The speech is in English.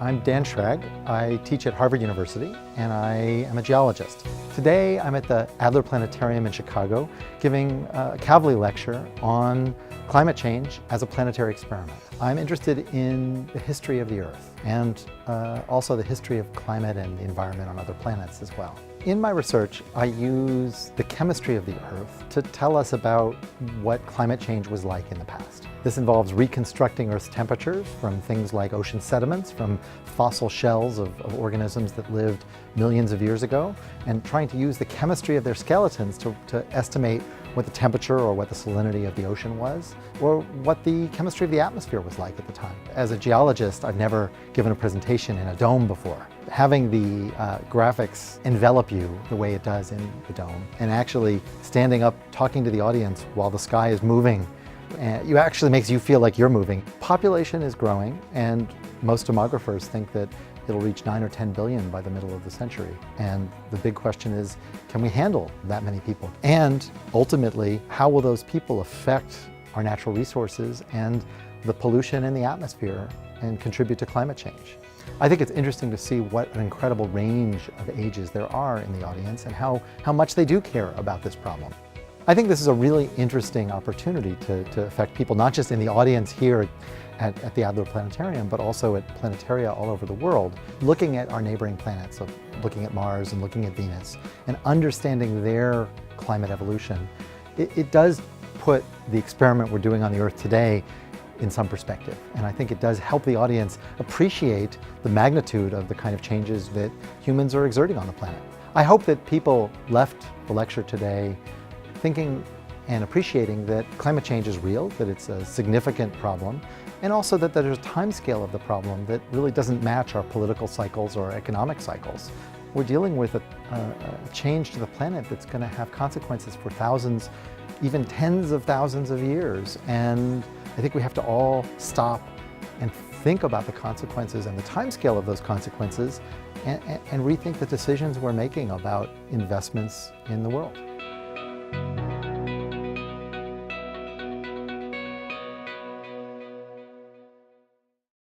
I'm Dan Schrag. I teach at Harvard University, and I am a geologist. Today, I'm at the Adler Planetarium in Chicago, giving a Kavli lecture on climate change as a planetary experiment. I'm interested in the history of the Earth, and also the history of climate and the environment on other planets as well. In my research, I use the chemistry of the Earth to tell us about what climate change was like in the past. This involves reconstructing Earth's temperatures from things like ocean sediments, from fossil shells of organisms that lived millions of years ago, and trying to use the chemistry of their skeletons to estimate what the temperature or what the salinity of the ocean was, or what the chemistry of the atmosphere was like at the time. As a geologist, I've never given a presentation in a dome before. Having the graphics envelop you the way it does in the dome, and actually standing up talking to the audience while the sky is moving, you actually makes you feel like you're moving. Population is growing, and most demographers think that it'll reach 9 or 10 billion by the middle of the century. And the big question is, can we handle that many people? And ultimately, how will those people affect our natural resources and the pollution in the atmosphere and contribute to climate change? I think it's interesting to see what an incredible range of ages there are in the audience and how much they do care about this problem. I think this is a really interesting opportunity to affect people, not just in the audience here at the Adler Planetarium, but also at planetaria all over the world, looking at our neighboring planets, so looking at Mars and looking at Venus, and understanding their climate evolution. It does put the experiment we're doing on the Earth today in some perspective, and I think it does help the audience appreciate the magnitude of the kind of changes that humans are exerting on the planet. I hope that people left the lecture today thinking and appreciating that climate change is real, that it's a significant problem, and also that there's a time scale of the problem that really doesn't match our political cycles or economic cycles. We're dealing with a change to the planet that's going to have consequences for thousands, even tens of thousands of years, and I think we have to all stop and think about the consequences and the time scale of those consequences and rethink the decisions we're making about investments in the world.